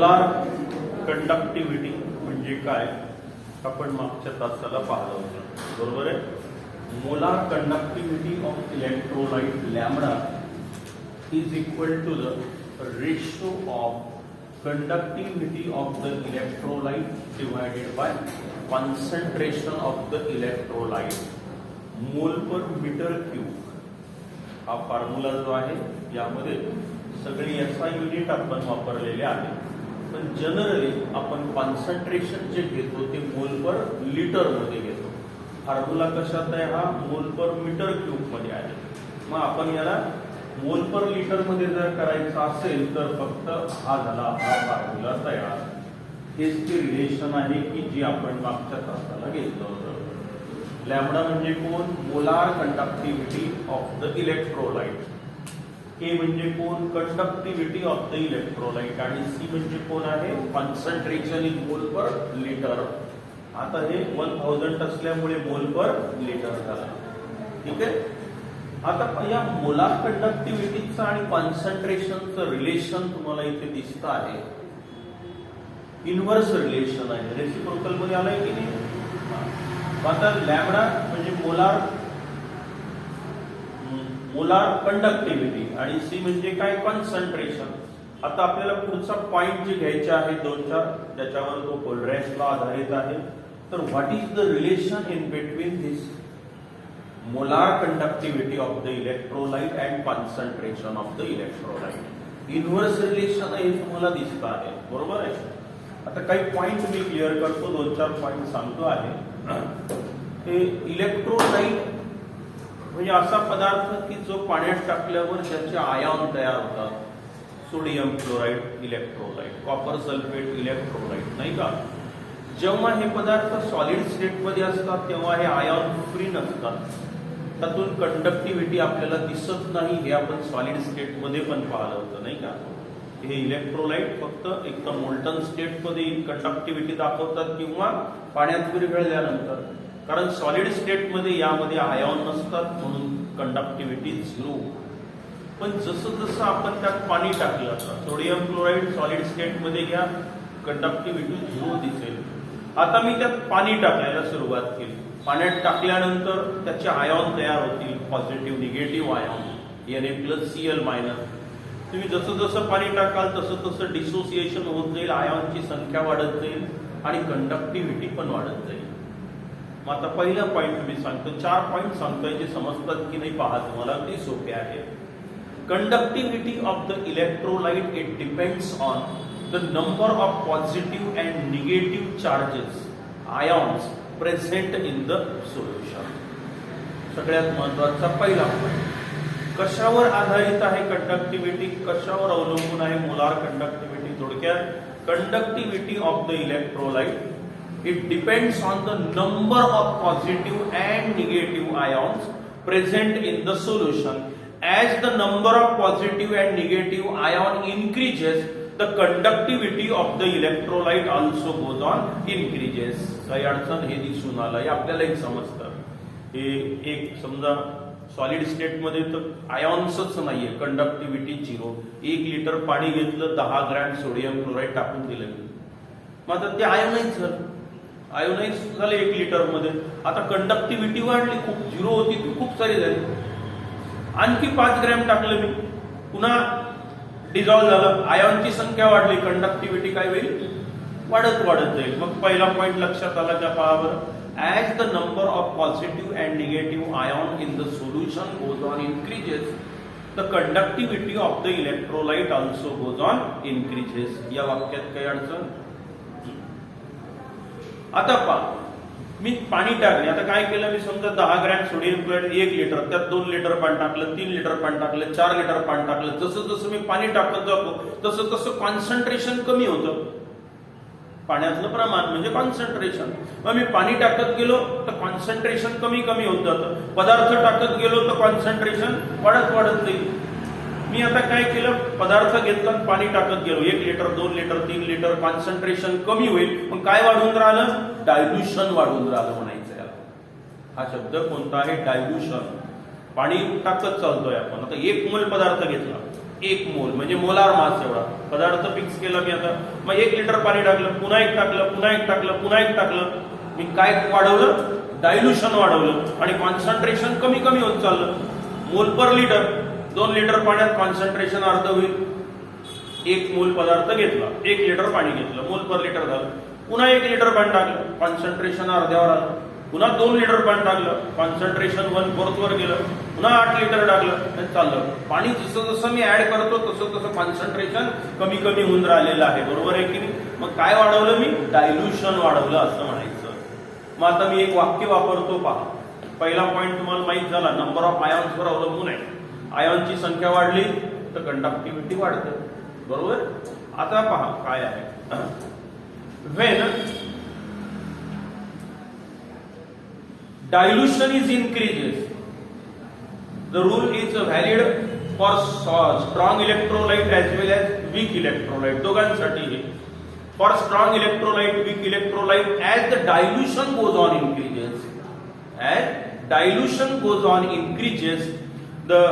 Molar conductivity म्हणजे काय आपण मागच्या तासाला पाहिलं होतं, बरोबर आहे. Molar conductivity of electrolyte lambda is equal to the ratio of conductivity of the electrolyte divided by concentration of the electrolyte mole per meter cube. हा फॉर्म्युला जो आहे यामध्ये सगळे SI युनिट आपण वापरलेले आहे, पण जनरली आपण कॉन्सन्ट्रेशन जे घेतो ते मोल पर लिटर मध्ये घेतो. फॉर्म्युला कशात आहे, हा मोल पर मीटर क्यूब मध्ये आहे. मग आपण याला मोल पर लिटर मध्ये जर करायचं असेल तर फक्त हा झाला आपला फॉर्म्युला तयार. हेच ते रिलेशन आहे की जे आपण मागच्या तासाला घेतलं होतं. लॅम्बडा म्हणजे कोण, molar conductivity of the electrolyte. K म्हणजे कोण, कंडक्टिव्हिटी ऑफ द इलेक्ट्रोलाइट. आणि सी म्हणजे कोण आहे, कॉन्सन्ट्रेशन इन मोल पर लिटर. आता हे 1000 असल्यामुळे मोल पर लिटर झाला. ठीक आहे. आता या मोलार कंडक्टिव्हिटीचं आणि कॉन्सन्ट्रेशनचं रिलेशन तुम्हाला इथे दिसतं आहे. इनव्हर्स रिलेशन आहे, रेसिप्रोकल मध्ये आलंय की नाही. आता लॅम्बडा म्हणजे मोलार कंडक्टिव्हिटी आणि सी म्हणजे काय, कॉन्सन्ट्रेशन. आता आपल्याला पुढचा पॉइंट जे घ्यायचे आहे 2-4 त्याच्यावर तो कोलरॅन्सला आधारित आहे. तर what is the relation in between this molar conductivity of the electrolyte and concentration of the electrolyte. Inverse relation हे तुम्हाला दिसत आहे, बरोबर आहे. आता काही पॉइंट मी क्लिअर करतो, 2-4 पॉइंट सांगतो आहे. हे इलेक्ट्रोलाइट म्हणजे असा पदार्थ की जो पाण्यात टाकल्यावर त्याचे आयॉन तयार होतात. Sodium chloride electrolyte, copper sulphate electrolyte, नाही का. जेव्हा हे पदार्थ सॉलिड स्टेट मध्ये असतात तेव्हा हे आयॉन फ्री नसतात, त्यातून कंडक्टिव्हिटी आपल्याला दिसत नाही. हे आपण सॉलिड स्टेट मध्ये पण पाहिलं होतं, नाही का. हे इलेक्ट्रोलाइट फक्त एक तर मोल्टन स्टेट मध्ये कंडक्टिव्हिटी दाखवतात किंवा पाण्यात विरघळल्यानंतर, कारण सॉलिड स्टेट मध्ये यामध्ये आयॉन नसतात म्हणून कंडक्टिव्हिटी 0. पण जसं जसं आपण त्यात पाणी टाकलं, सोडियम क्लोराईड सॉलिड स्टेट मध्ये घ्या, कंडक्टिव्हिटी 0 दिसेल. आता मी त्यात पाणी टाकायला सुरुवात केली, पाण्यात टाकल्यानंतर त्याचे आयॉन तयार होतील, पॉझिटिव्ह निगेटिव्ह आयॉन, Na+Cl-. तुम्ही जसं जसं पाणी टाकाल तसं तसं डिसोसिएशन होत जाईल, आयॉनची संख्या वाढत जाईल आणि कंडक्टिव्हिटी पण वाढत जाईल. मग आता पहिला पॉइंट मी सांगतो, 4 पॉइंट सांगतोय जे समजतात की नाही पहा, तुम्हाला ते सोपे आहे. Conductivity of the electrolyte it depends on the number of positive and negative charges ions present in the solution. सगळ्यात महत्वाचा पहिला पॉइंट. कशावर आधारित आहे कंडक्टिव्हिटी, कशावर अवलंबून आहे मोलार कंडक्टिव्हिटी. थोडक्यात conductivity of the electrolyte it depends on the number of positive and negative ions present in the solution. As the number of positive and negative ion increases, the conductivity of the electrolyte also goes on increases. काही अडचण हे दिसून आलं, हे आपल्यालाही समजतं. हे एक समजा सॉलिड स्टेट मध्ये तर आयॉन्सच नाहीये, कंडक्टिव्हिटी 0. 1 लिटर पाणी घेतलं, 10 ग्रॅम सोडियम क्लोराईड टाकून दिलं, मग आता ते आयोनाइज झालं. आयोनाइज झाले 1 लिटर मध्ये. आता कंडक्टिव्हिटी वाढली, खूप 0 होती ती खूप सारी झाली. आणखी 5 ग्रॅम टाकलं मी, पुन्हा डिझॉल्व्ह झालं, आयॉनची संख्या वाढली, कंडक्टिव्हिटी काय होईल, वाढत वाढत जाईल. मग पहिला पॉइंट लक्षात आला का, पहा बरं. As the number of positive and negative ion in the solution goes on increases, the conductivity of the electrolyte also goes on increases. या वाक्यात काही अडचण. आता पहा, मी पाणी टाकले. आता काय केलं मी, समजा 10 ग्रॅम सोडियम क्लोराईड 1 लिटर, त्यात 2 लिटर पाणी टाकलं, 3 लिटर पाणी टाकलं, 4 लिटर पाणी टाकलं. जसं जसं मी पाणी टाकत जातो तसं तसं कॉन्सन्ट्रेशन कमी होतं, पाण्यातलं प्रमाण म्हणजे कॉन्सन्ट्रेशन. मग मी पाणी टाकत गेलो तर कॉन्सन्ट्रेशन कमी कमी होत जातं, पदार्थ टाकत गेलो तर कॉन्सन्ट्रेशन वाढत वाढत जाईल. मी आता काय केलं, पदार्थ घेतला, पाणी टाकत गेलो, 1 लिटर 2 लिटर 3 लिटर, कॉन्सन्ट्रेशन कमी होईल. पण काय वाढून राहिलं, डायल्युशन वाढून राहिलं म्हणायचं याला. हा शब्द कोणता आहे, डायल्युशन. पाणी टाकत चालतोय आपण. आता 1 मोल पदार्थ घेतला, 1 मोल म्हणजे मोलार मास एवढा पदार्थ फिक्स केला मी आता. मग 1 लिटर पाणी टाकलं, पुन्हा 1 टाकलं, पुन्हा 1 टाकलं, पुन्हा 1 टाकलं. मी काय वाढवलं? डायल्युशन वाढवलं आणि कॉन्सन्ट्रेशन कमी कमी होत चाललं. मोल पर लिटर, 2 लिटर पाण्यात कॉन्सन्ट्रेशन अर्ध होईल. 1 मोल पदार्थ घेतला, 1 लिटर पाणी घेतलं, मोल पर लिटर झालं. पुन्हा 1 लिटर पाणी टाकलं, कॉन्सन्ट्रेशन अर्ध्यावर आलं. पुन्हा 2 लिटर पाणी टाकलं, कॉन्सन्ट्रेशन 1/4 वर गेलं. पुन्हा 8 लिटर टाकलं, चाललं. पाणी जसं जसं मी ऍड करतो तसं तसं कॉन्सन्ट्रेशन कमी कमी होऊन राहिलेलं आहे. बरोबर आहे की नाही? मग काय वाढवलं मी? डायल्युशन वाढवलं असं म्हणायचं. मग आता मी एक वाक्य वापरतो पहा. पहिला पॉईंट तुम्हाला माहित झाला, नंबर ऑफ आयॉन्सवर अवलंबून आहे. आयॉनची संख्या वाढली तर कंडक्टिव्हिटी वाढते. बरोबर? आता पहा काय आहे. When dilution is increases, the rule is valid for strong electrolyte as well as weak electrolyte. दोघांसाठी for strong electrolyte, weak electrolyte, as the dilution goes on increases, as dilution goes on increases, the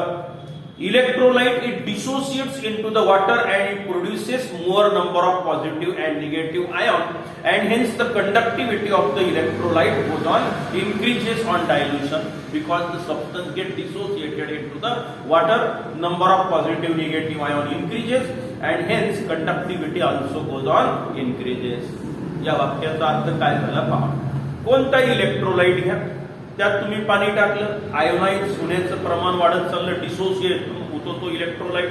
electrolyte it dissociates into the water and it produces more number of positive and negative ion, and hence the conductivity of the electrolyte goes on increases on dilution because the substance get dissociated into the water. Number of positive negative ion increases and hence conductivity also goes on increases. या वाक्याचा अर्थ काय झाला पहा. कोणताही electrolyte घ्या, त्यात तुम्ही पाणी टाकलं, आयोनाइज होण्याचं प्रमाण वाढत चाललं, डिसोसिएट होतो तो इलेक्ट्रोलाइट.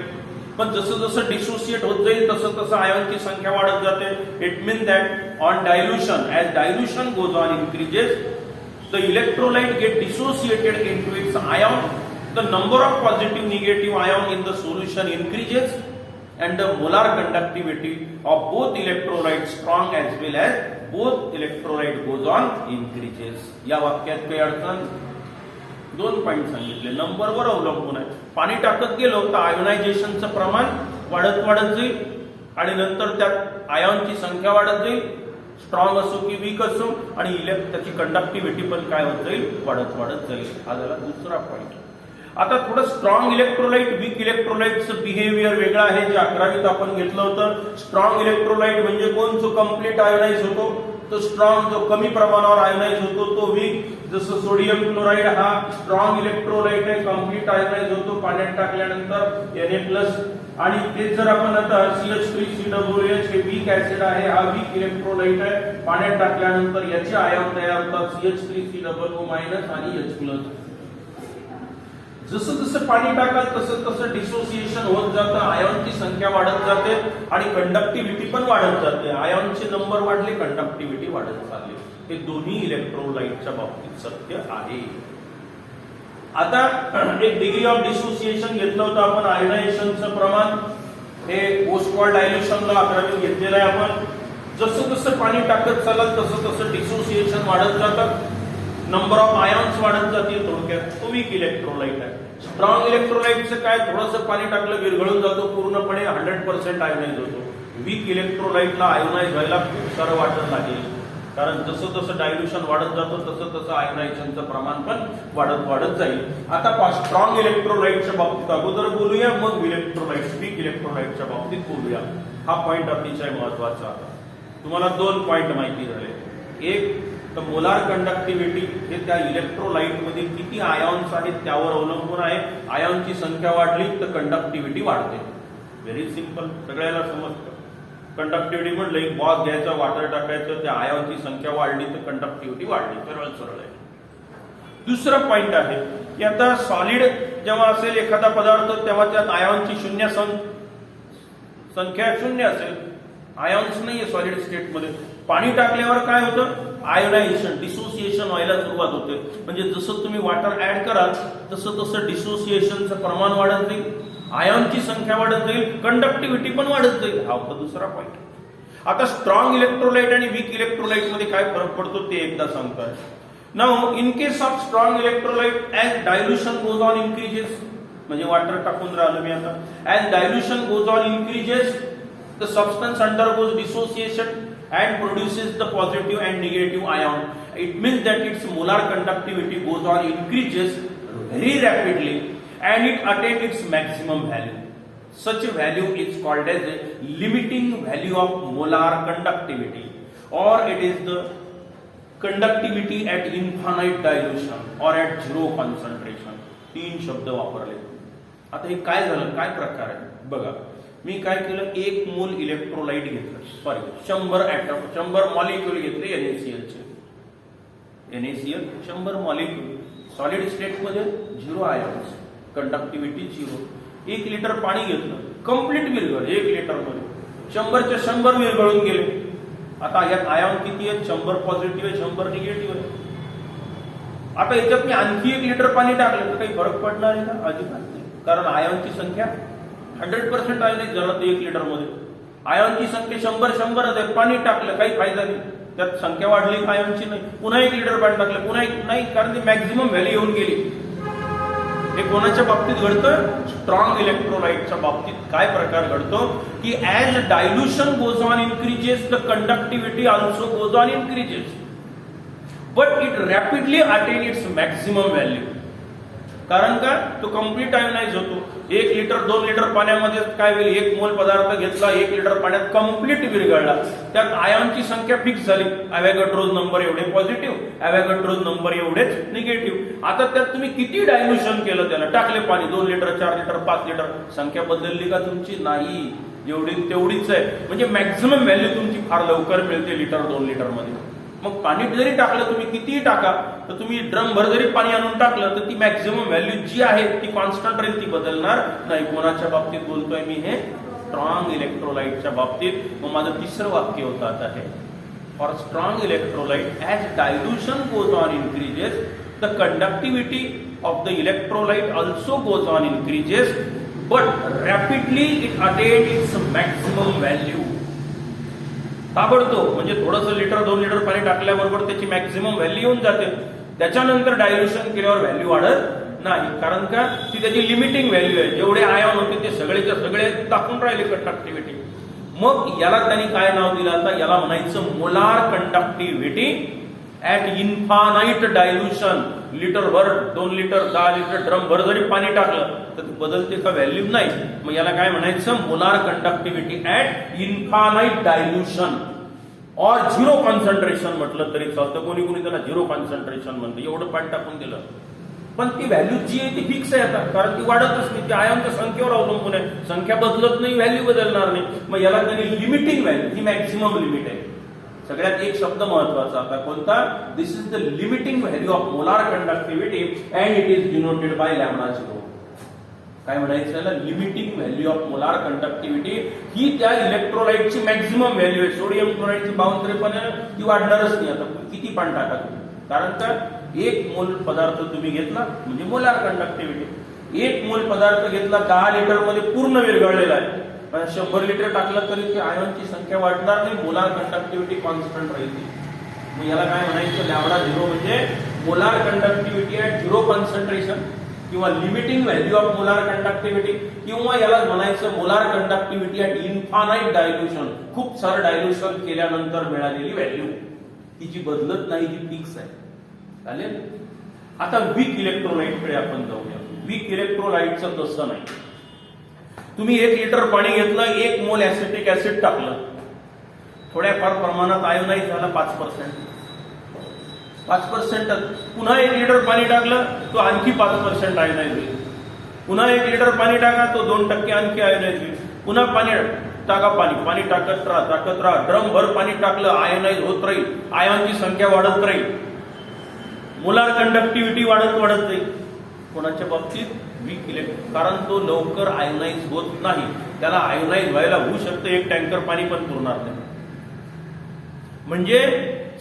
पण जसं जसं डिसोसिएट होत जाईल तसं तसं आयॉनची संख्या वाढत जाते. It mean that on dilution, as dilution goes on increases, the electrolyte get dissociated into its ion, the number of positive negative ion in the solution increases and the molar conductivity of both electrolytes strong as well as both electrolyte goes on increases. या वाक्यात काही अडचण? 2 point सांगितले. नंबरवर अवलंबून आहे. पाणी टाकत गेलो तर आयोनायझेशनचं प्रमाण वाढत वाढत जाईल आणि नंतर त्यात आयॉनची संख्या वाढत जाईल, स्ट्रॉंग असो की वीक असो, आणि त्याची कंडक्टिव्हिटी पण काय होत जाईल? वाढत वाढत जाईल. हा झाला दुसरा पॉइंट. आता थोडं स्ट्रॉंग इलेक्ट्रोलाइट वीक इलेक्ट्रोलाइटचं बिहेवियर वेगळं आहे, जे 11वीत आपण घेतलं होतं. स्ट्रॉंग इलेक्ट्रोलाइट म्हणजे कोण? जो कम्प्लीट आयोनाइज होतो तो स्ट्रॉंग, जो कमी प्रमाणावर आयोनाइज होतो तो वीक. जसं सोडियम क्लोराईड हा स्ट्रॉंग इलेक्ट्रोलाइट आहे, कम्प्लीट आयोनाइज होतो पाण्यात टाकल्यानंतर Na+, आणि तेच जर आपण आता CH3COOH हे वीक ऍसिड आहे, हा वीक इलेक्ट्रोलाइट आहे, पाण्यात टाकल्यानंतर याचे आयन तयार होतात CH3COO- आणि H+. जसं जसं पाणी टाकाल तसं तसं डिसोसिएशन होत जातं, आयॉनची संख्या वाढत जाते आणि कंडक्टिव्हिटी पण वाढत जाते. आयॉनचे नंबर वाढले, कंडक्टिव्हिटी वाढत चालली. हे दोन्ही इलेक्ट्रोलाइटच्या बाबतीत सत्य आहे. आता एक डिग्री ऑफ डिसोसिएशन घेतलं होतं आपण. आयोनायझेशनचं प्रमाण हे पोस्ट वॉर डायल्युशनला 11वीत घेतलेलं आहे आपण. जसं जसं पाणी टाकत चालत तसं तसं डिसोसिएशन वाढत जातं, नंबर ऑफ आयॉन्स वाढत जाते. थोडक्यात तो वीक इलेक्ट्रोलाइट आहे. स्ट्रॉंग इलेक्ट्रोलाइटचं काय? थोडंसं पाणी टाकलं विरघळून जातो, पूर्णपणे 100% आयोनाइज होतो. वीक इलेक्ट्रोलाइटला आयोनाइज व्हायला खूप सारं वाटत लागेल, कारण जसं जसं डायल्युशन वाढत जातं तसं तसं आयोनायझेशनचं प्रमाण पण वाढत वाढत जाईल. आता स्ट्रॉंग इलेक्ट्रोलाइटच्या बाबतीत अगोदर बोलूया, मग वीक इलेक्ट्रोलाइटच्या बाबतीत बोलूया. हा पॉइंट अतिशय महत्वाचा आहे. तुम्हाला 2 पॉइंट माहिती झाले. एक तर मोलार कंडक्टिव्हिटी हे त्या इलेक्ट्रोलाइट मध्ये किती आयॉन्स आहेत त्यावर अवलंबून आहे. आयॉनची संख्या वाढली तर कंडक्टिव्हिटी वाढते. व्हेरी सिंपल, सगळ्याला समजतं. कंडक्टिव्हिटी म्हटलं एक बॉक्स घ्यायचा, वॉटर टाकायचं, त्या आयॉनची संख्या वाढली तर कंडक्टिव्हिटी वाढली. सरळ सरळ आहे. दुसरं पॉइंट आहे की आता सॉलिड जेव्हा असेल एखादा पदार्थ तेव्हा त्यात आयॉनची संख्या 0 असेल, आयॉन्स नाहीये सॉलिड स्टेट मध्ये. पाणी टाकल्यावर काय होतं? आयोनायझेशन, डिसोसिएशन व्हायला सुरुवात होते. म्हणजे जसं तुम्ही वॉटर ऍड कराल तसं तसं डिसोसिएशनचं प्रमाण वाढत जाईल, आयॉनची संख्या वाढत जाईल, कंडक्टिव्हिटी पण वाढत जाईल. हा होता दुसरा पॉइंट. आता स्ट्रॉंग इलेक्ट्रोलाइट आणि वीक इलेक्ट्रोलाइट मध्ये काय फरक पडतो ते एकदा सांगतोय. Now in case of strong electrolyte, as dilution goes on increases, म्हणजे वॉटर टाकून राहिलो मी आता, as dilution goes on increases the substance undergoes dissociation and produces the positive and negative ion. It means that its molar conductivity goes on increases very rapidly and it attains its maximum value. Such a value is called as a limiting value of molar conductivity, or it is the conductivity at infinite dilution or at zero concentration. 3 शब्द वापरले. आता हे काय झालं, काय प्रकार आहे बघा. मी काय केलं, 1 मोल इलेक्ट्रोलाइट घेतलं, सॉरी 100 ॲटम 100 मॉलिक्यूल घेतले NaCl चे. NaCl 100 मॉलिक्यूल सॉलिड स्टेट मध्ये 0 आयन्स, कंडक्टिव्हिटी 0. 1 लिटर पाणी घेतलं, कंप्लीट विरघळ 1 लिटर मध्ये 100 चे 100 विरघळून गेले. आता यात आयन किती आहेत, 100 पॉझिटिव्ह आहे 100 निगेटिव्ह आहे. आता याच्यात मी आणखी 1 लिटर पाणी टाकलं तर काही फरक पडणार आहे का? अजिबात नाही, कारण आयनची संख्या 100% आयन झालं ते 1 लिटर मध्ये. आयनची संख्या 100 आहे, पाणी टाकलं काही फायदा नाही, त्यात संख्या वाढली आयनची नाही. पुन्हा 1 लिटर पाणी टाकलं, पुन्हा नाही, कारण ती मॅक्झिमम व्हॅल्यू येऊन गेली. हे कोणाच्या बाबतीत घडतं? स्ट्रॉंग इलेक्ट्रोलाइटच्या बाबतीत काय प्रकार घडतो की as dilution goes on increases the conductivity also goes on increases, but it rapidly attain it's maximum value. कारण का, तो कम्प्लीट आयोनाइज होतो. 1 लिटर 2 लिटर पाण्यामध्ये काय होईल, 1 मोल पदार्थ घेतला, 1 लिटर पाण्यात कम्प्लीट विरघळला, त्यात आयनची संख्या फिक्स झाली. अवॅगॅड्रोज नंबर एवढे पॉझिटिव्ह, अवॅगॅड्रोज नंबर एवढेच निगेटिव्ह. आता त्यात तुम्ही किती डायल्युशन केलं, त्याला टाकले पाणी 2 लिटर 4 लिटर 5 लिटर, संख्या बदलली का तुमची? नाही, जेवढी तेवढीच आहे. म्हणजे मॅक्झिमम व्हॅल्यू तुमची फार लवकर मिळते लिटर 2 लिटर मध्ये. मग पाणी जरी टाकलं, तुम्ही कितीही टाका, तर तुम्ही ड्रम भर जरी पाणी आणून टाकलं तर ती मॅक्झिमम व्हॅल्यू जी आहे ती कॉन्स्टंट राहील, ती बदलणार नाही. कोणाच्या बाबतीत बोलतोय मी? हे स्ट्रॉंग इलेक्ट्रोलाइटच्या बाबतीत. मग माझं तिसरं वाक्य होतं आता हे, for strong electrolyte as dilution goes on increases the conductivity of the electrolyte also goes on increases, but rapidly it attain it's maximum value. ताबडतोब, म्हणजे थोडंसं लिटर 2 लिटर पाणी टाकल्याबरोबर त्याची मॅक्झिमम व्हॅल्यू येऊन जाते. त्याच्यानंतर डायल्युशन केल्यावर व्हॅल्यू वाढत नाही, कारण का ती त्याची लिमिटिंग व्हॅल्यू आहे. जेवढे आयन होते ते सगळेच्या सगळे टाकून राहिले कंडक्टिव्हिटी. मग याला त्यांनी काय नाव दिलं, आता याला म्हणायचं molar conductivity at infinite dilution. Litre भर 2 लिटर 10 लिटर ड्रम भर जरी पाणी टाकलं तर बदलते का? व्हॅल्यू नाही. मग याला काय म्हणायचं? Molar conductivity at infinite dilution और 0 कॉन्सन्ट्रेशन म्हटलं तरी चालतं. कोणी कोणी त्याला 0 कॉन्सन्ट्रेशन म्हणतं. एवढं पाणी टाकून दिलं, पण ती व्हॅल्यू जी आहे ती फिक्स आहे आता, कारण ती वाढतच नाही. ती आयनच्या संख्येवर अवलंबून आहे, संख्या बदलत नाही, व्हॅल्यू बदलणार नाही. मग याला त्यांनी लिमिटिंग व्हॅल्यू, ही मॅक्झिमम लिमिट आहे. सगळ्यात एक शब्द महत्वाचा आता कोणता? This is the limiting value of molar conductivity and it is denoted by lambda 0. काय म्हणायचं त्याला? Limiting value of molar conductivity. ही त्या इलेक्ट्रोलाइटची मॅक्झिमम व्हॅल्यू आहे. सोडियम क्लोराईडची 52 ती वाढणारच नाही. आता किती पण टाका तुम्ही, कारण का 1 मोल पदार्थ तुम्ही घेतला म्हणजे मोलार कंडक्टिव्हिटी. 1 मोल पदार्थ घेतला 10 लिटर मध्ये पूर्ण विरघळलेला आहे, 100 लिटर टाकलं तरी ती आयनची संख्या वाढणार नाही, मोलार कंडक्टिव्हिटी कॉन्स्टंट राहील. मग याला काय म्हणायचं? लॅम्बडा 0 म्हणजे मोलार कंडक्टिव्हिटी ऍट 0 कॉन्सन्ट्रेशन किंवा limiting value of molar conductivity, किंवा याला म्हणायचं molar conductivity at infinite dilution. खूप सारं डायल्युशन केल्यानंतर मिळालेली व्हॅल्यू, तिची बदलत नाही, ती फिक्स आहे. चालेल. आता वीक इलेक्ट्रोलाइट कडे आपण जाऊया. वीक इलेक्ट्रोलाइटचं तसं नाही. तुम्ही 1 लिटर पाणी घेतलं, 1 मोल ऍसिटिक ऍसिड टाकलं, थोड्याफार प्रमाणात आयोनाइज झाला 5%. पुन्हा 1 लिटर पाणी टाकलं, तो आणखी 5% आयोनाइज होईल. पुन्हा 1 लिटर पाणी टाका, तो 2% आणखी आयोनाइज होईल. पुन्हा पाणी टाका, पाणी टाकत राहा. ड्रम भर पाणी टाकलं, आयोनाइज होत राहील, आयनची संख्या वाढत राहील, मोलार कंडक्टिव्हिटी वाढत जाईल. कोणाच्या बाबतीत? वीक इलेक्ट्रोलाइट, कारण तो लवकर आयोनाइज होत नाही. त्याला आयोनाइज व्हायला होऊ शकतं 1 टँकर पाणी पण पुरणार नाही. म्हणजे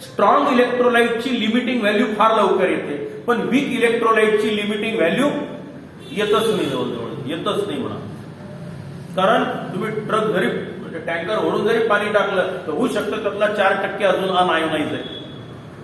स्ट्रॉंग इलेक्ट्रोलाइटची लिमिटिंग व्हॅल्यू फार लवकर येते, पण वीक इलेक्ट्रोलाइटची लिमिटिंग व्हॅल्यू येतच नाही, जवळजवळ येतच नाही म्हणा. कारण तुम्ही ट्रक जरी म्हणजे टँकर ओढून जरी पाणी टाकलं तर होऊ शकतं त्यातला 4% अजून अनआयोनाइज आहे.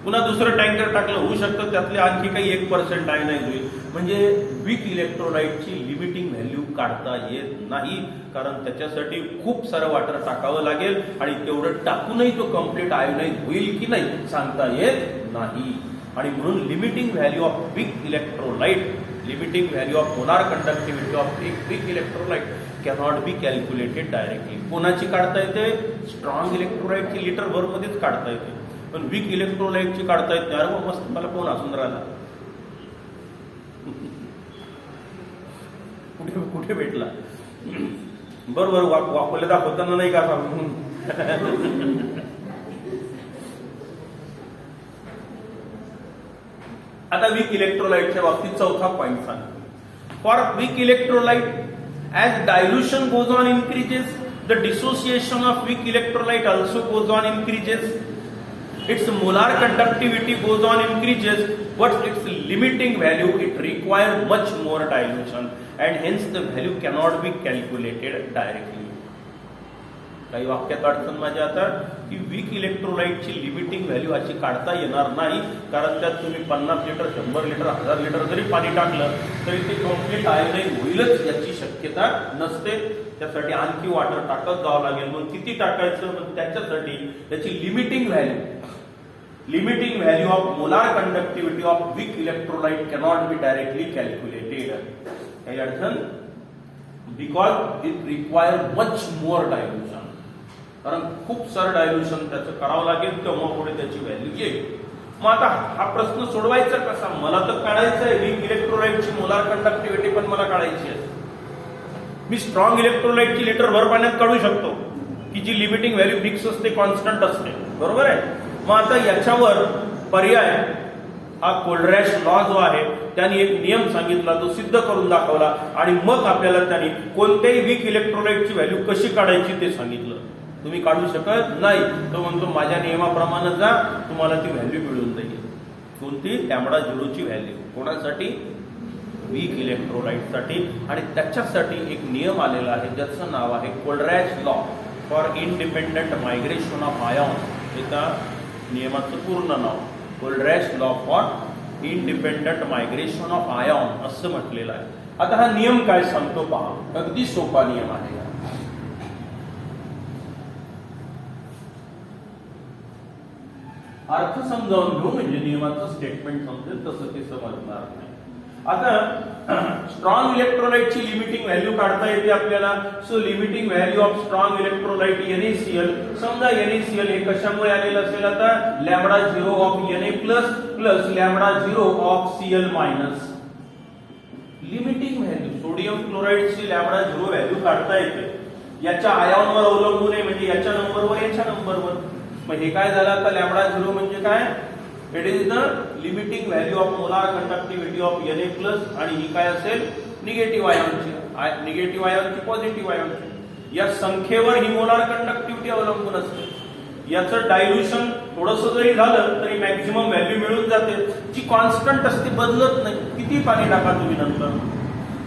पुन्हा दुसरं टँकर टाकलं, होऊ शकतं त्यातले आणखी काही 1% आयोनाइज होईल. म्हणजे वीक इलेक्ट्रोलाइटची लिमिटिंग व्हॅल्यू काढता येत नाही, कारण त्याच्यासाठी खूप सारं वॉटर टाकावं लागेल आणि तेवढं टाकूनही तो कम्प्लीट आयोनाइज होईल की नाही सांगता येत नाही. आणि म्हणून limiting value of weak electrolyte, limiting value of molar conductivity of weak electrolyte cannot be calculated directly. कोणाची काढता येते? स्ट्रॉंग इलेक्ट्रोलाइटची लिटर भर मध्येच काढता येते, पण वीक इलेक्ट्रोलाइटची काढता येते. अरे मस्त, मला कोण असून राहिला, कुठे कुठे भेटला? बरोबर, वापरले दाखवताना नाही का सांगून. आता वीक इलेक्ट्रोलाइटच्या बाबतीत चौथा पॉइंट सांगतो. For weak electrolyte, as dilution goes on increases, the dissociation of weak electrolyte also goes on increases. Its molar conductivity goes on increases, but its limiting value, it requires much more dilution, and hence the value cannot be calculated directly. काही वाक्यात अडचण माझ्या आता की weak इलेक्ट्रोलाइटची limiting value अशी काढता येणार नाही, कारण त्यात तुम्ही 50 लिटर 100 लिटर 1000 लिटर जरी पाणी टाकलं तरी ते कम्प्लीट आयोनाइज होईलच याची शक्यता नसते. त्यासाठी आणखी वॉटर टाकत जावं लागेल. मग किती टाकायचं? मग त्याच्यासाठी त्याची limiting value of molar conductivity of weak electrolyte cannot be directly calculated. काही अडचण? Because it require much more dilution, कारण खूप सारं डायल्युशन त्याचं करावं लागेल, तेव्हा पुढे त्याची व्हॅल्यू येईल. मग आता हा प्रश्न सोडवायचा कसा? मला तर काढायचं आहे वीक इलेक्ट्रोलाइटची मोलार कंडक्टिव्हिटी, पण मला काढायची आहे. मी स्ट्रॉंग इलेक्ट्रोलाइटची लिटर भर पाण्यात काढू शकतो की जी लिमिटिंग व्हॅल्यू फिक्स असते, कॉन्स्टंट असते, बरोबर आहे. मग आता याच्यावर पर्याय हा कोल्ड्रॅश लॉ जो आहे त्यांनी एक नियम सांगितला, तो सिद्ध करून दाखवला, आणि मग आपल्याला त्यांनी कोणत्याही वीक इलेक्ट्रोलाइटची व्हॅल्यू कशी काढायची ते सांगितलं. तुम्ही काढू शकत नाही, तो म्हणतो माझ्या नियमाप्रमाणे जा, तुम्हाला ती व्हॅल्यू मिळून जाईल. कोणती? लॅम्बडा झिरोची व्हॅल्यू. कोणासाठी? वीक इलेक्ट्रोलाइटसाठी. आणि त्याच्यासाठी एक नियम आलेला आहे ज्याचं नाव आहे कोल्ड्रॅश law for independent migration of ion. हे त्या नियमाचं पूर्ण नाव कोल्ड्रॅश law for independent migration of ion असं म्हटलेलं आहे. आता हा नियम काय सांगतो पहा, अगदी सोपा नियम आहे. अर्थ समजावून घेऊ म्हणजे नियमाचं स्टेटमेंट समजेल, तसं ते समजणार नाही. आता स्ट्रॉंग इलेक्ट्रोलाइटची लिमिटिंग व्हॅल्यू काढता येते आपल्याला. So limiting value of strong electrolyte NaCl. समजा NaCl हे कशामुळे आलेलं असेल? आता lambda zero of Na plus plus lambda zero of Cl minus. Limiting value sodium क्लोराईडची लॅम्बडा झिरो व्हॅल्यू काढता येते. याच्या आयॉनवर अवलंबून आहे, म्हणजे याच्या नंबरवर याच्या नंबरवर. मग हे काय झालं? आता लॅम्बडा झिरो म्हणजे काय? It is the limiting value of molar conductivity of Na plus, आणि ही काय असेल? निगेटिव्ह आयॉनची. निगेटिव्ह आयॉनची पॉझिटिव्ह आयॉनची. या संख्येवर ही मोलार कंडक्टिव्हिटी अवलंबून असते. याचं डायल्युशन थोडंसं जरी झालं तरी मॅक्झिमम व्हॅल्यू मिळून जाते, जी कॉन्स्टंट असते, बदलत नाही. किती पाणी टाका तुम्ही नंतर.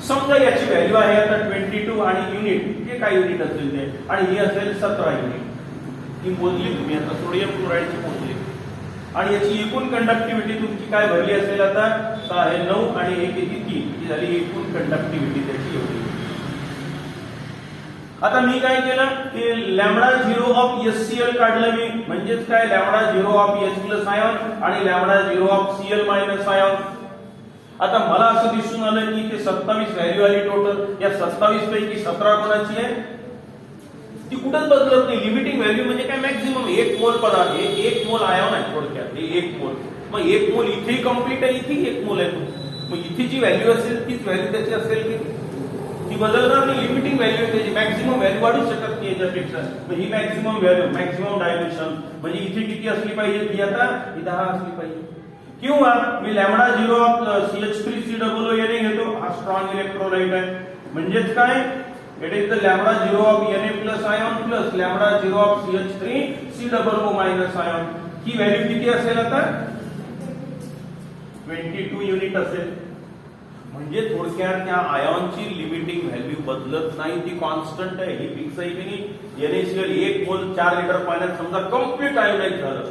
समजा याची व्हॅल्यू आहे आता 22 आणि युनिट, जे काय युनिट असेल ते, आणि ही असेल 17 युनिट. ही मोजली तुम्ही आता सोडियम क्लोराईडची मोजली, आणि याची एकूण कंडक्टिव्हिटी तुमची काय भरली असेल? आता 6 आहे 9 आणि 1 किती 3, ही झाली एकूण कंडक्टिव्हिटी त्याची एवढी. आता मी काय केलं की लॅम्बडा झिरो ऑफ HCl काढलं मी, म्हणजेच काय? Lambda zero of H plus ion आणि lambda zero of Cl minus ion. आता मला असं दिसून आलं की ते 27 व्हॅल्यू आली टोटल. या 27 पैकी 17 कोणाची आहे? ती कुठंच बदलत नाही. लिमिटिंग व्हॅल्यू म्हणजे काय? मॅक्झिमम 1 मोल पदार्थ, 1 मोल आयॉन आहे थोडक्यात, हे 1 मोल. मग 1 मोल इथेही कम्प्लीट आहे, इथेही 1 मोल आहे. मग इथे जी व्हॅल्यू असेल तीच व्हॅल्यू त्याची असेल की ती बदलणार नाही. लिमिटिंग व्हॅल्यू त्याची, मॅक्झिमम व्हॅल्यू वाढू शकत नाही याच्यापेक्षा. मग ही मॅक्झिमम व्हॅल्यू, मॅक्झिमम डायल्युशन म्हणजे इथे किती असली पाहिजे? ती आता 10 असली पाहिजे. किंवा मी lambda zero of CH3COO Na घेतो, हा स्ट्रॉंग इलेक्ट्रोलाइट आहे. म्हणजेच काय? It is the lambda zero of Na plus ion plus lambda zero of CH3COO minus ion. ही व्हॅल्यू किती असेल आता? 22 युनिट असेल. म्हणजे थोडक्यात त्या आयॉनची लिमिटिंग व्हॅल्यू बदलत नाही, ती कॉन्स्टंट आहे. ही फिक्स आहे की नाही? NaCl 1 मोल 4 लिटर पाण्यात समजा कम्प्लीट आयोनाइज झालं,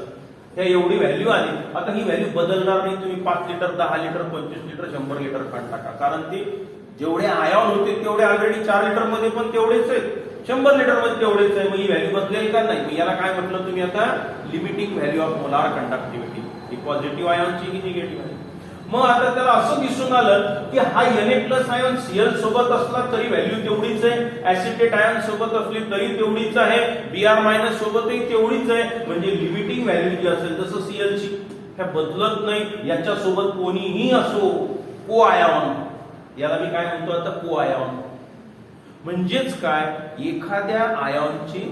त्या एवढी व्हॅल्यू आली. आता ही व्हॅल्यू बदलणार नाही. तुम्ही 5 लिटर 10 लिटर 25 लिटर 100 लिटर पाणी टाका, कारण ते जेवढे आयॉन होते तेवढे ऑलरेडी 4 लिटर मध्ये पण तेवढेच आहेत, 100 लिटर मध्ये तेवढेच आहे. मग ही व्हॅल्यू बदलेल का? नाही. मग याला काय म्हटलं तुम्ही आता? Limiting value of molar conductivity. ही पॉझिटिव्ह आयॉनची की निगेटिव्ह आहे? मग आता त्याला असं दिसून आलं की हा Na+ आयन Cl सोबत असला तरी व्हॅल्यू तेवढीच आहे, ऍसिटेट आयन सोबत असली तरी तेवढीच आहे, Br- सोबतही तेवढीच आहे. म्हणजे लिमिटिंग व्हॅल्यू जी असेल जसं Cl ची ह्या बदलत नाही, याच्या सोबत कोणीही असो को आयन, याला मी काय म्हणतो आता को आयन. म्हणजेच काय, एखाद्या आयनची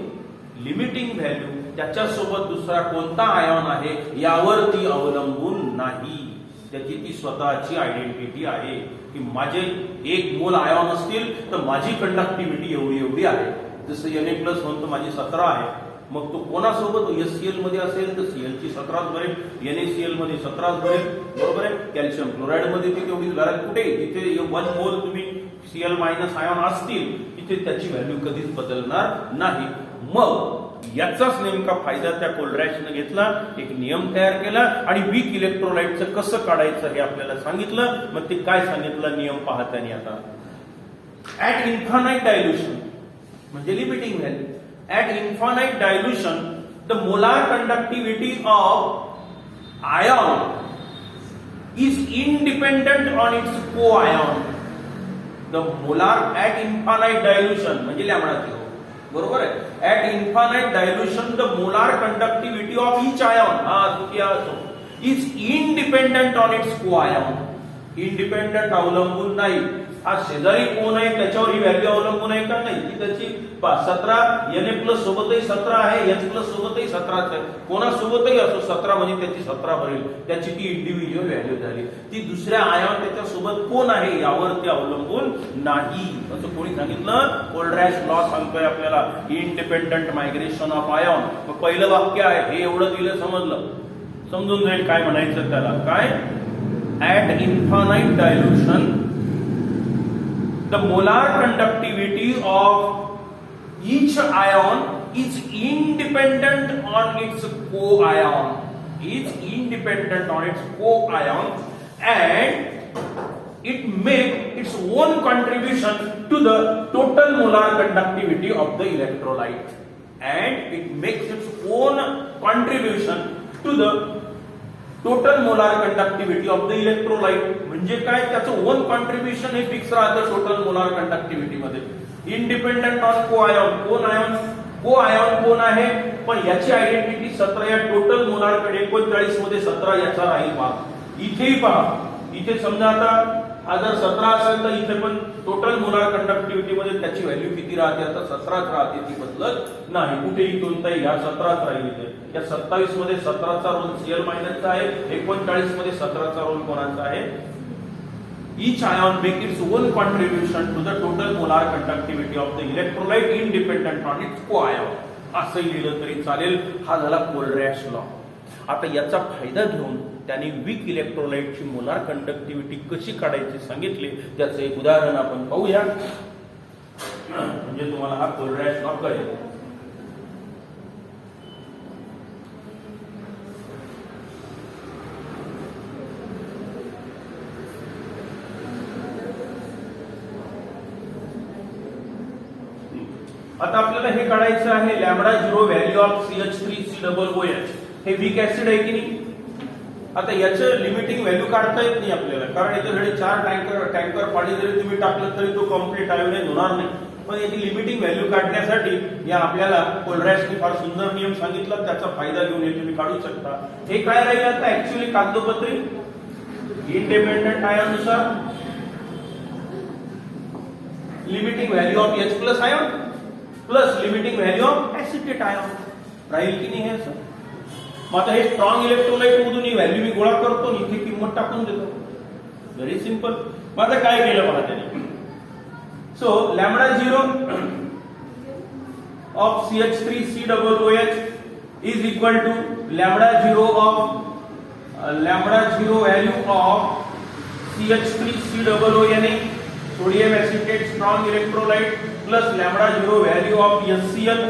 लिमिटिंग व्हॅल्यू त्याच्यासोबत दुसरा कोणता आयन आहे यावरती अवलंबून नाही, त्याची ती स्वतःची आयडेंटिटी आहे की माझे 1 मोल आयन असतील तर माझी कंडक्टिव्हिटी एवढी एवढी आहे. जसं Na+ म्हणतो माझी 17 आहे, मग तो कोणासोबत HCl मध्ये असेल तर Cl ची 17 भरेल, NaCl मध्ये 17 भरेल, बरोबर आहे. कॅल्शियम क्लोराईड मध्ये ती तेवढीच भरेल. कुठे जिथे 1 मोल तुम्ही Cl- आयन असतील तिथे त्याची व्हॅल्यू कधीच बदलणार नाही. मग याचाच नेमका फायदा त्या कोलरॅशने घेतला, एक नियम तयार केला आणि वीक इलेक्ट्रोलाइटचं कसं काढायचं हे आपल्याला सांगितलं. मग ते काय सांगितलं नियम पाहताना आता, ऍट इन्फानाइट डायल्युशन म्हणजे limiting value, at infinite dilution the molar conductivity of ion is independent on its co ion. The molar at infinite dilution म्हणजे लॅम्बडा 0, बरोबर आहे. At infinite dilution the molar conductivity of each ion is independent on its co ion. Independent अवलंबून नाही. हा शेजारी कोण आहे त्याच्यावर ही व्हॅल्यू अवलंबून आहे का नाही, की त्याची 17 Na+ सोबतही 17 आहे, H+ सोबतही 17च आहे, कोणासोबतही असो 17 म्हणजे त्याची 17 भरेल, त्याची ती इंडिव्हिज्युअल व्हॅल्यू झाली. ती दुसऱ्या आयन त्याच्यासोबत कोण आहे यावर ते अवलंबून नाही. असं कोणी सांगितलं, कोलरॅश लॉ सांगतोय आपल्याला इंडिपेंडंट मायग्रेशन ऑफ आयन. मग पहिलं वाक्य आहे हे एवढं दिलं, समजलं, समजून जाईल काय म्हणायचं त्याला. काय, at infinite dilution the molar conductivity of each ion is independent on its co-ion, and it makes its own contribution to the total molar conductivity of the electrolyte, and it makes its own contribution to the total molar conductivity of the electrolyte. म्हणजे काय, त्याचं on contribution हे fix राहतं total molar conductivity मध्ये. Independent on को ion, कोण ion, को ion कोण आहे, पण याची आयडेंटिटी 17 या टोटल मोलार कडे 39 मध्ये 17 याचा राहील पहा. इथेही पहा, इथे समजा आता हा जर 17 असेल तर इथे पण टोटल मोलार कंडक्टिव्हिटी मध्ये त्याची व्हॅल्यू किती राहते, आता 17च राहते, ती बदलत नाही. कुठेही कोणताही ह्या 17च राहील. इथे या 27 मध्ये 17चा रोल Cl- आहे, 39 मध्ये 17चा रोल कोणाचा आहे. Each ion make its own contribution to the total molar conductivity of the electrolyte independent on its co-ion. असं लिहिलं तरी चालेल. हा झाला कोलरॅश लॉ. आता याचा फायदा घेऊन त्याने वीक इलेक्ट्रोलाइटची मोलार कंडक्टिव्हिटी कशी काढायची सांगितले. त्याचं एक उदाहरण आपण पाहूया, म्हणजे तुम्हाला हा कोलरॅश लॉ कळेल. आता आपल्याला हे काढायचं आहे λ0 व्हॅल्यू ऑफ CH3COOH. हे वीक ऍसिड आहे की नाही. आता याचं लिमिटिंग व्हॅल्यू काढता येत नाही आपल्याला, कारण याच्यासाठी 4 टँकर पाणी जरी तुम्ही टाकलं तरी तो कम्प्लीट आयोनाइज होणार नाही. पण याची लिमिटिंग व्हॅल्यू काढण्यासाठी या आपल्याला कोलरॅशने फार सुंदर नियम सांगितला, त्याचा फायदा घेऊन हे तुम्ही काढू शकता. हे काय राहील आता ऍक्च्युअली कागदोपत्री, इंडिपेंडंट आयननुसार limiting value of H+ ion plus limiting value of acetate ion राहील की नाही. हे मग आता हे स्ट्रॉंग इलेक्ट्रोलाइट मधून ही व्हॅल्यू मी गोळा करतो, इथे किंमत टाकून देतो. Very simple. मग आता काय केलं पहा त्याने. So λ0 of CH3COOH is equal to λ0 value of CH3COONA sodium acetate strong electrolyte plus λ0 value of HCl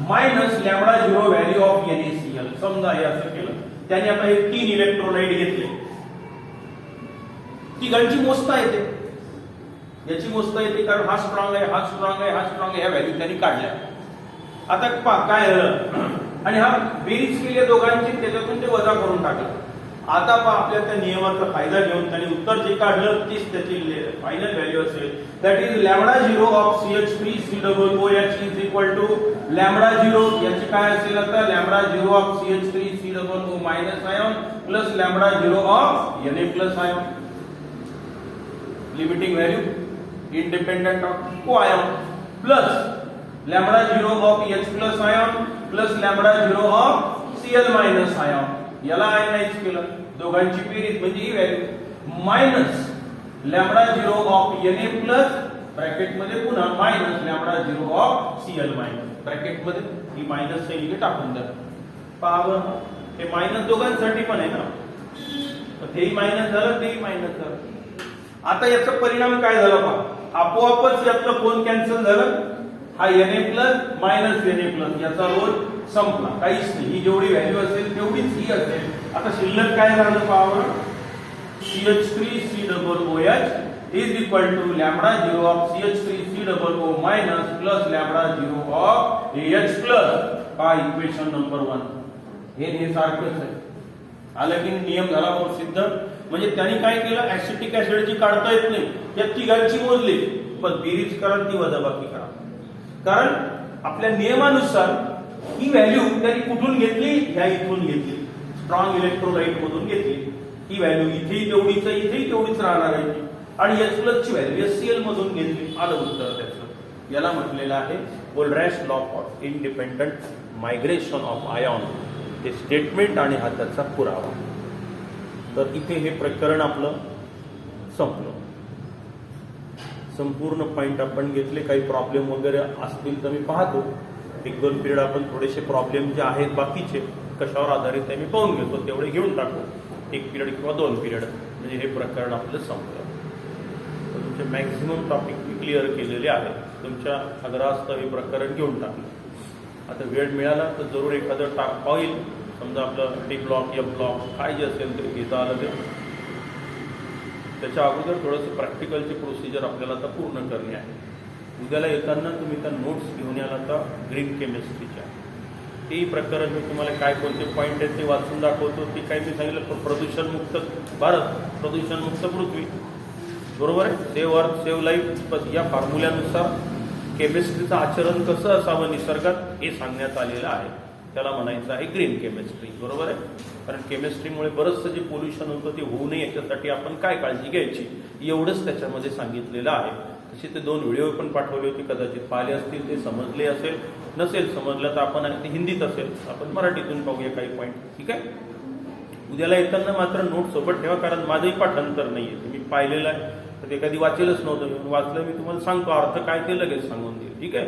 minus λ0 value of NaCl. समजा हे असं केलं. त्याने आता हे 3 इलेक्ट्रोलाइट घेतले. तिघांची मोजता येते, याची मोजता येते, कारण हा स्ट्रॉंग आहे, हा स्ट्रॉंग आहे, हा स्ट्रॉंग आहे, या व्हॅल्यू त्यांनी काढल्या. आता पहा काय झालं, आणि हा बेरीज केली दोघांची, त्याच्यातून ते वजा करून टाकलं. आता पहा आपल्या त्या नियमाचा फायदा घेऊन त्यांनी उत्तर जे काढलं तीच त्याची फायनल व्हॅल्यू असेल. That is lambda zero of CH3COOH is equal to lambda zero याची काय असेल आता lambda zero of CH3COO minus ion plus lambda zero of Na plus ion. Limiting value independent of co ion plus lambda zero of H plus ion plus lambda zero of Cl minus ion. याला ionize केलं दोघांची बेरीज म्हणजे ही value minus lambda zero of Na plus bracket मध्ये पुन्हा minus lambda zero of Cl minus bracket मध्ये ही minus sign इथे टाकून द्या. पहा हे मायनस दोघांसाठी पण आहे ना, तेही मायनस झालं तेही मायनस झालं. आता याचा परिणाम काय झाला पहा, आपोआपच यातलं कोण कॅन्सल झालं, हा Na plus minus Na plus याचा रोल संपला, काहीच नाही. ही जेवढी व्हॅल्यू असेल तेवढीच ही असेल. आता शिल्लक काय झालं पहा, CH3COOH is equal to lambda zero of CH3COO minus plus lambda zero of AH plus. हा इक्वेशन नंबर 1. हे सारखंच आहे. आलं की नियम झाला भाऊ सिद्ध. म्हणजे त्यांनी काय केलं, ऍसिटिक ऍसिडची काढता येत नाही, या तिघांची मोजली, पण बेरीज करा ती वजाबाकी करा. कारण आपल्या नियमानुसार ही व्हॅल्यू त्यांनी कुठून घेतली, ह्या इथून घेतली, स्ट्रॉंग इलेक्ट्रोलाइट मधून घेतली. ही व्हॅल्यू इथेही तेवढीच आहे, इथेही तेवढीच राहणार आहे. आणि H प्लस ची व्हॅल्यू HCl मधून घेतली. आलं उत्तर त्याचं. याला म्हटलेलं आहे Kohlrausch law of independent migration of ion. हे स्टेटमेंट आणि हा त्याचा पुरावा. तर इथे हे प्रकरण आपलं संपलं. संपूर्ण पॉइंट आपण घेतले. काही प्रॉब्लेम वगैरे असतील तर मी पाहतो. 1-2 पिरियड आपण थोडेसे प्रॉब्लेम जे आहेत बाकीचे कशावर आधारित आहे मी पाहून घेतो, तेवढे घेऊन टाकू. 1 पिरियड किंवा 2 पिरियड, म्हणजे हे प्रकरण आपलं संपलं. तुमचे मॅक्झिमम टॉपिक मी क्लिअर केलेले आहेत. तुमच्या आग्रहास्तव हे प्रकरण घेऊन टाकलं. आता वेळ मिळाला तर जरूर एखादं पाहिल. समजा आपलं डी ब्लॉक F ब्लॉक काय जे असेल ते घेता आलं ते. त्याच्या अगोदर थोडंसं प्रॅक्टिकलची प्रोसिजर आपल्याला आता पूर्ण करणे आहे. उद्याला येताना तुम्ही त्या नोट्स घेऊन याल आता ग्रीन केमिस्ट्रीच्या. तेही प्रकरण मी तुम्हाला काय कोणते पॉईंट आहेत ते वाचून दाखवतो. ते काय मी सांगितलं, प्रदूषणमुक्त भारत, प्रदूषणमुक्त पृथ्वी, बरोबर आहे. सेव्ह अर्थ सेव्ह लाईफ, या फॉर्म्युल्यानुसार केमिस्ट्रीचं आचरण कसं असावं निसर्गात हे सांगण्यात आलेलं आहे. त्याला म्हणायचं आहे ग्रीन केमिस्ट्री, बरोबर आहे. कारण केमिस्ट्रीमुळे बरंचसं जे पोल्युशन होतं ते होऊ नये याच्यासाठी आपण काय काळजी घ्यायची एवढंच त्याच्यामध्ये सांगितलेलं आहे. तसे ते 2 व्हिडिओ पण पाठवले होते, कदाचित पाहिले असतील, ते समजले असेल. नसेल समजलं तर आपण ते हिंदीत असेल, आपण मराठीतून पाहूया काही पॉईंट. ठीक आहे. उद्याला येताना मात्र नोट सोबत ठेवा, कारण माझंही पाठांतर नाहीये. तुम्ही पाहिलेलं आहे तर ते कधी वाचेलच नव्हतं. वाचलं मी तुम्हाला सांगतो, अर्थ काय ते लगेच सांगून देईल. ठीक आहे.